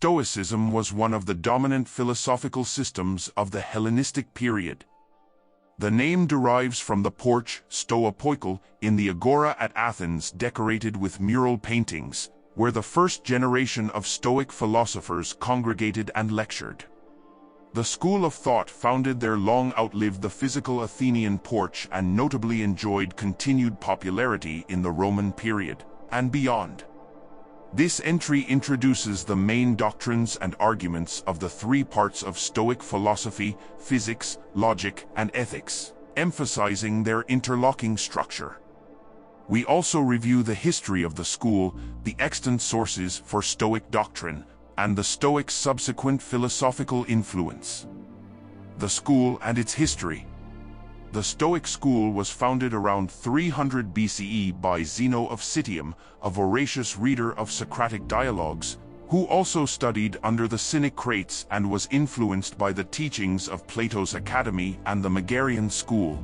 Stoicism was one of the dominant philosophical systems of the Hellenistic period. The name derives from the porch, stoa poikol, in the agora at Athens decorated with mural paintings, where the first generation of Stoic philosophers congregated and lectured. The school of thought founded there long outlived the physical Athenian porch and notably enjoyed continued popularity in the Roman period, and beyond. This entry introduces the main doctrines and arguments of the three parts of Stoic philosophy: physics, logic, and ethics, emphasizing their interlocking structure. We also review the history of the school, the extant sources for Stoic doctrine, and the Stoics' subsequent philosophical influence. The school and its history. The Stoic school was founded around 300 BCE by Zeno of Citium, a voracious reader of Socratic dialogues, who also studied under the Cynic and was influenced by the teachings of Plato's Academy and the Megarian school.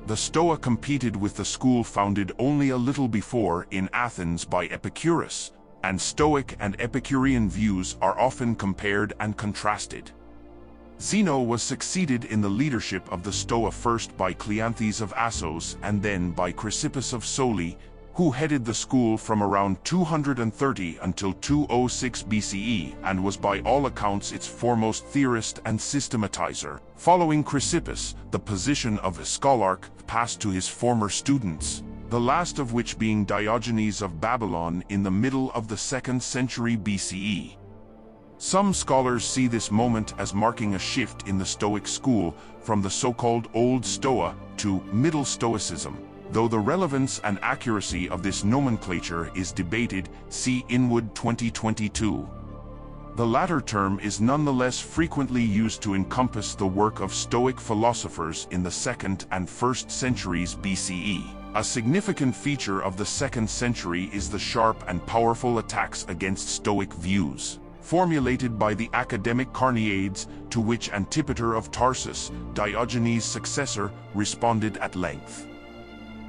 The Stoa competed with the school founded only a little before in Athens by Epicurus, and Stoic and Epicurean views are often compared and contrasted. Zeno was succeeded in the leadership of the Stoa first by Cleanthes of Assos and then by Chrysippus of Soli, who headed the school from around 230 until 206 BCE and was by all accounts its foremost theorist and systematizer. Following Chrysippus, the position of scholarch passed to his former students, the last of which being Diogenes of Babylon in the middle of the 2nd century BCE. Some scholars see this moment as marking a shift in the Stoic school from the so-called Old Stoa to Middle Stoicism, though the relevance and accuracy of this nomenclature is debated. See Inwood 2022. The latter term is nonetheless frequently used to encompass the work of Stoic philosophers in the 2nd and 1st centuries BCE. A significant feature of the 2nd century is the sharp and powerful attacks against Stoic views, formulated by the academic Carneades, to which Antipater of Tarsus, Diogenes' successor, responded at length.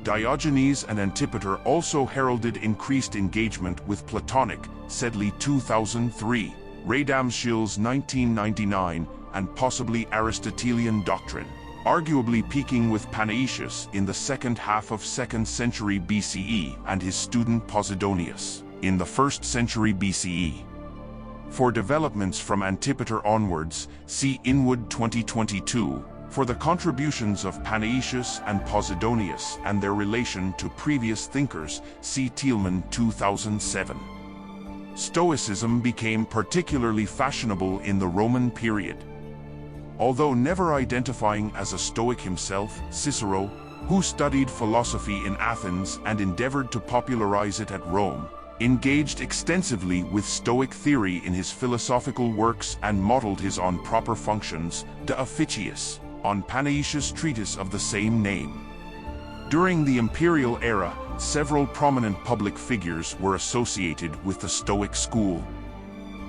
Diogenes and Antipater also heralded increased engagement with Platonic, Sedley 2003, Radamschill's 1999, and possibly Aristotelian doctrine, arguably peaking with Panaetius in the 2nd half of 2nd century BCE and his student Posidonius in the 1st century BCE. For developments from Antipater onwards, see Inwood 2022. For the contributions of Panaetius and Posidonius and their relation to previous thinkers, see Thielman 2007. Stoicism became particularly fashionable in the Roman period. Although never identifying as a Stoic himself, Cicero, who studied philosophy in Athens and endeavored to popularize it at Rome, engaged extensively with Stoic theory in his philosophical works and modeled his on proper functions, De Officiis, on Panaetius' treatise of the same name. During the imperial era, several prominent public figures were associated with the Stoic school.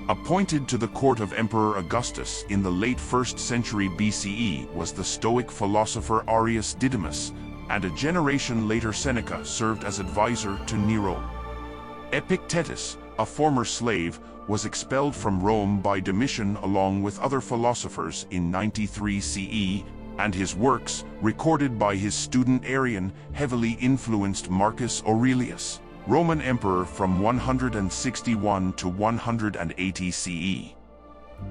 Appointed to the court of Emperor Augustus in the late 1st century BCE was the Stoic philosopher Arrius Didymus, and a generation later Seneca served as advisor to Nero. Epictetus, a former slave, was expelled from Rome by Domitian along with other philosophers in 93 CE, and his works, recorded by his student Arrian, heavily influenced Marcus Aurelius, Roman emperor from 161 to 180 CE.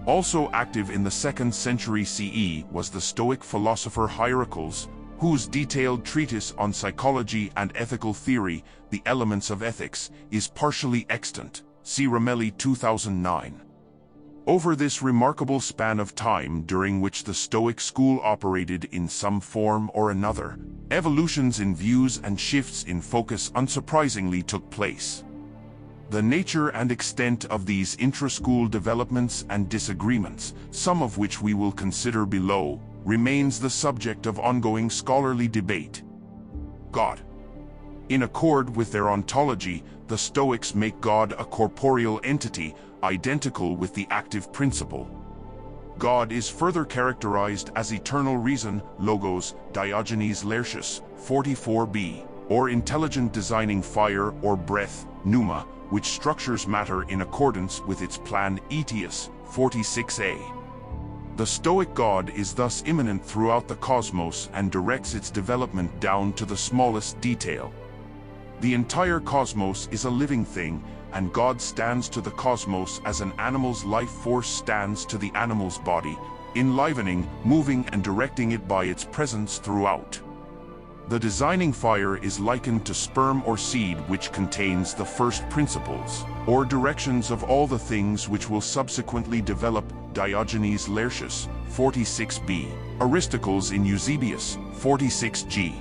Also active in the 2nd century CE was the Stoic philosopher Hierocles, whose detailed treatise on psychology and ethical theory, The Elements of Ethics, is partially extant. See Ramelli 2009. Over this remarkable span of time during which the Stoic school operated in some form or another, evolutions in views and shifts in focus unsurprisingly took place. The nature and extent of these intra-school developments and disagreements, some of which we will consider below, remains the subject of ongoing scholarly debate. God. In accord with their ontology, the Stoics make God a corporeal entity, identical with the active principle. God is further characterized as eternal reason, logos, Diogenes Laertius, 44b. or intelligent designing fire or breath, pneuma, which structures matter in accordance with its plan, Etius, 46a. The Stoic God is thus immanent throughout the cosmos and directs its development down to the smallest detail. The entire cosmos is a living thing, and God stands to the cosmos as an animal's life force stands to the animal's body, enlivening, moving and directing it by its presence throughout. The designing fire is likened to sperm or seed, which contains the first principles, or directions of all the things which will subsequently develop, Diogenes Laertius, 46b, Aristocles in Eusebius, 46g.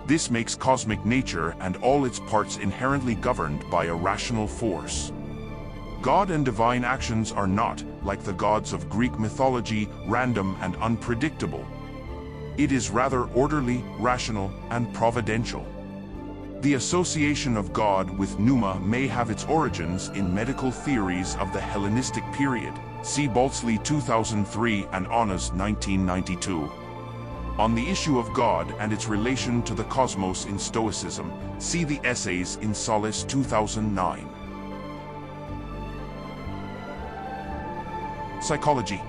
This makes cosmic nature and all its parts inherently governed by a rational force. God and divine actions are not, like the gods of Greek mythology, random and unpredictable. It is rather orderly, rational, and providential. The association of God with pneuma may have its origins in medical theories of the Hellenistic period. See Baltzley 2003 and Onas 1992. On the issue of God and its relation to the cosmos in Stoicism, see the essays in Solis 2009. Psychology.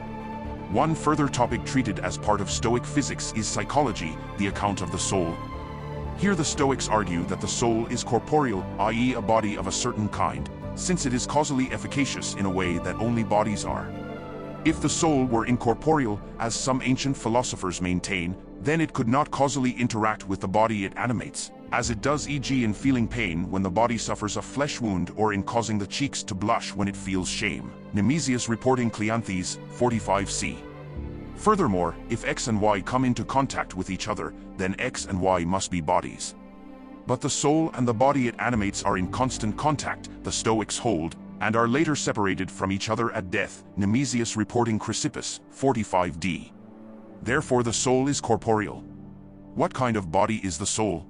One further topic treated as part of Stoic physics is psychology, the account of the soul. Here the Stoics argue that the soul is corporeal, i.e. a body of a certain kind, since it is causally efficacious in a way that only bodies are. If the soul were incorporeal, as some ancient philosophers maintain, then it could not causally interact with the body it animates, as it does, e.g. in feeling pain when the body suffers a flesh wound or in causing the cheeks to blush when it feels shame. Nemesius reporting Cleanthes, 45c. Furthermore, if X and Y come into contact with each other, then X and Y must be bodies. But the soul and the body it animates are in constant contact, the Stoics hold, and are later separated from each other at death, Nemesius reporting Chrysippus, 45d. Therefore the soul is corporeal. What kind of body is the soul?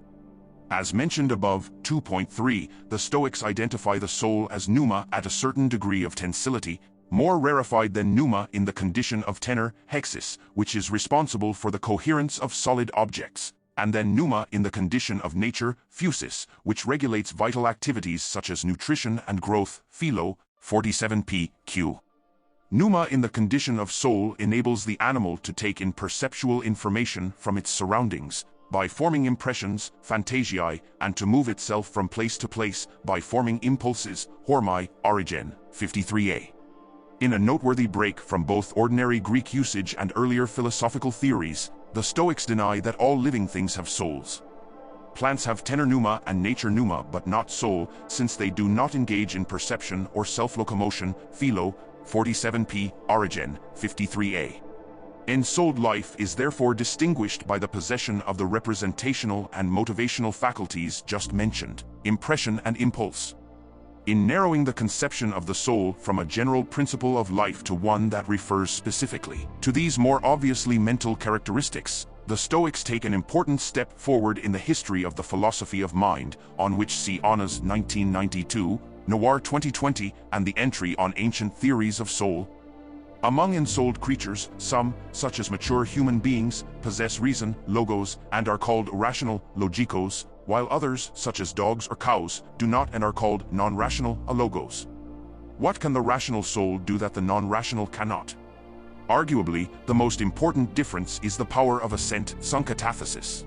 As mentioned above, 2.3, the Stoics identify the soul as pneuma at a certain degree of tensility, more rarefied than pneuma in the condition of tenor, hexis, which is responsible for the coherence of solid objects, and then pneuma in the condition of nature, phusis, which regulates vital activities such as nutrition and growth, philo, 47p, q. Pneuma in the condition of soul enables the animal to take in perceptual information from its surroundings, by forming impressions, phantasiae, and to move itself from place to place, by forming impulses, hormai, Origen, 53a. In a noteworthy break from both ordinary Greek usage and earlier philosophical theories, the Stoics deny that all living things have souls. Plants have tenor pneuma and nature pneuma but not soul, since they do not engage in perception or self-locomotion, philo, 47p, Origen, 53a. Ensouled life is therefore distinguished by the possession of the representational and motivational faculties just mentioned, impression and impulse. In narrowing the conception of the soul from a general principle of life to one that refers specifically to these more obviously mental characteristics, the Stoics take an important step forward in the history of the philosophy of mind, on which see Onas 1992, Noir 2020, and the entry on ancient theories of soul. Among ensouled creatures, some, such as mature human beings, possess reason, logos, and are called rational, logikos, while others, such as dogs or cows, do not and are called non-rational, alogos. What can the rational soul do that the non-rational cannot? Arguably, the most important difference is the power of assent, synkatathesis.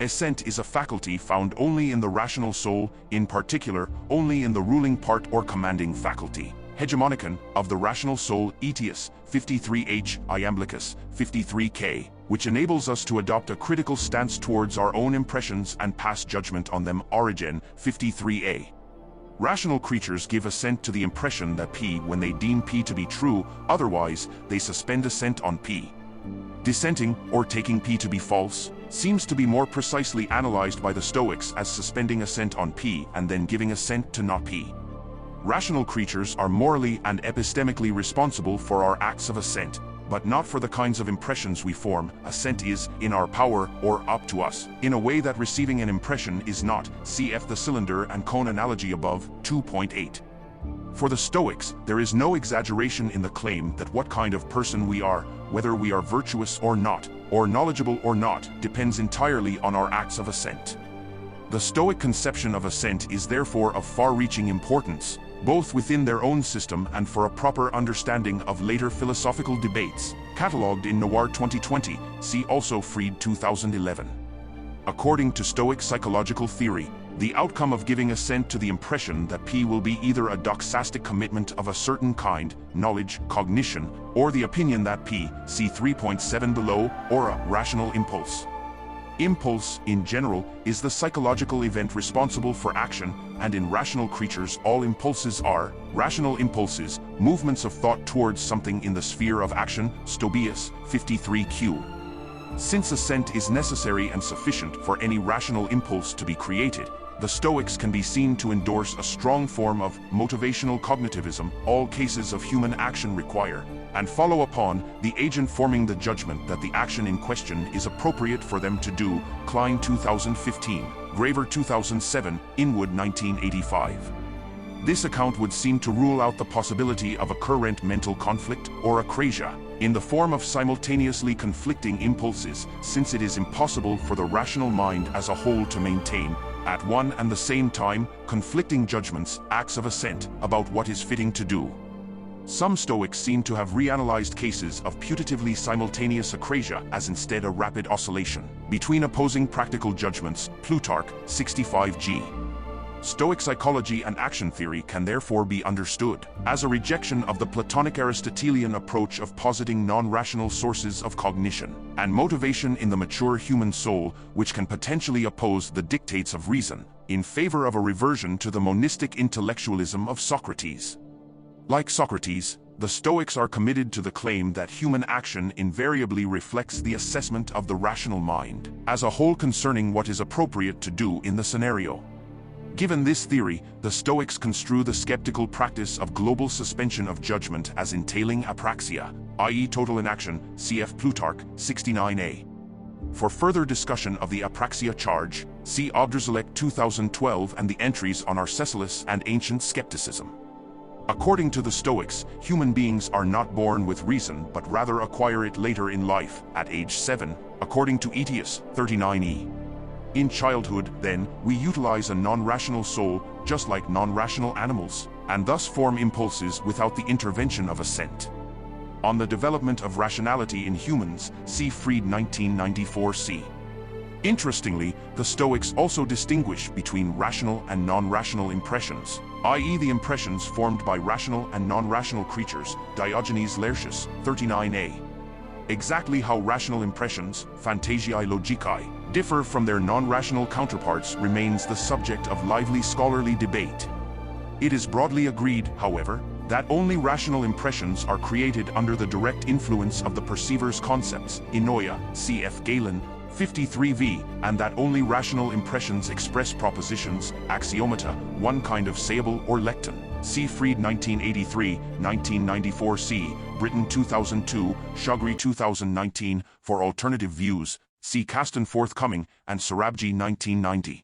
Assent is a faculty found only in the rational soul, in particular, only in the ruling part or commanding faculty, hegemonicon, of the rational soul, Etius, 53h, Iamblichus, 53k, which enables us to adopt a critical stance towards our own impressions and pass judgment on them, Origen, 53a. Rational creatures give assent to the impression that P when they deem P to be true, otherwise, they suspend assent on P. Dissenting, or taking P to be false, seems to be more precisely analyzed by the Stoics as suspending assent on P and then giving assent to not P. Rational creatures are morally and epistemically responsible for our acts of assent, but not for the kinds of impressions we form. Assent is, in our power, or up to us, in a way that receiving an impression is not. Cf. the cylinder and cone analogy above, 2.8. For the Stoics, there is no exaggeration in the claim that what kind of person we are, whether we are virtuous or not, or knowledgeable or not, depends entirely on our acts of assent. The Stoic conception of assent is therefore of far-reaching importance, both within their own system and for a proper understanding of later philosophical debates, catalogued in Noir 2020, see also Fried 2011. According to Stoic psychological theory, the outcome of giving assent to the impression that P will be either a doxastic commitment of a certain kind, knowledge, cognition, or the opinion that P, see 3.7 below, or a rational impulse. Impulse, in general, is the psychological event responsible for action, and in rational creatures all impulses are, rational impulses, movements of thought towards something in the sphere of action, Stobaeus, 53q. Since assent is necessary and sufficient for any rational impulse to be created, the Stoics can be seen to endorse a strong form of motivational cognitivism all cases of human action require, and follow upon the agent forming the judgment that the action in question is appropriate for them to do, Klein 2015, Graver 2007, Inwood 1985. This account would seem to rule out the possibility of a current mental conflict, or akrasia, in the form of simultaneously conflicting impulses, since it is impossible for the rational mind as a whole to maintain, at one and the same time, conflicting judgments, acts of assent, about what is fitting to do. Some Stoics seem to have reanalyzed cases of putatively simultaneous akrasia as instead a rapid oscillation between opposing practical judgments, Plutarch, 65g. Stoic psychology and action theory can therefore be understood as a rejection of the Platonic Aristotelian approach of positing non-rational sources of cognition and motivation in the mature human soul, which can potentially oppose the dictates of reason, in favor of a reversion to the monistic intellectualism of Socrates. Like Socrates, the Stoics are committed to the claim that human action invariably reflects the assessment of the rational mind as a whole concerning what is appropriate to do in the scenario. Given this theory, the Stoics construe the skeptical practice of global suspension of judgment as entailing apraxia, i.e. total inaction, cf. Plutarch, 69a. For further discussion of the apraxia charge, see Obdrzelek 2012 and the entries on Arcesilaus and ancient skepticism. According to the Stoics, human beings are not born with reason but rather acquire it later in life, at age 7, according to Aetius, 39e. In childhood, then, we utilize a non-rational soul, just like non-rational animals, and thus form impulses without the intervention of assent. On the development of rationality in humans, see Fried 1994c. Interestingly, the Stoics also distinguish between rational and non-rational impressions, i.e. the impressions formed by rational and non-rational creatures, Diogenes Laertius, 39a. Exactly how rational impressions, phantasiae logicae, differ from their non-rational counterparts remains the subject of lively scholarly debate. It is broadly agreed, however, that only rational impressions are created under the direct influence of the perceiver's concepts, enoia, cf. Galen, 53v, and that only rational impressions express propositions, axiomata, one kind of sayable or lecton. See Fried 1983, 1994c, Britain 2002, Shogri 2019, for alternative views, see Kasten forthcoming, and Sarabji 1990.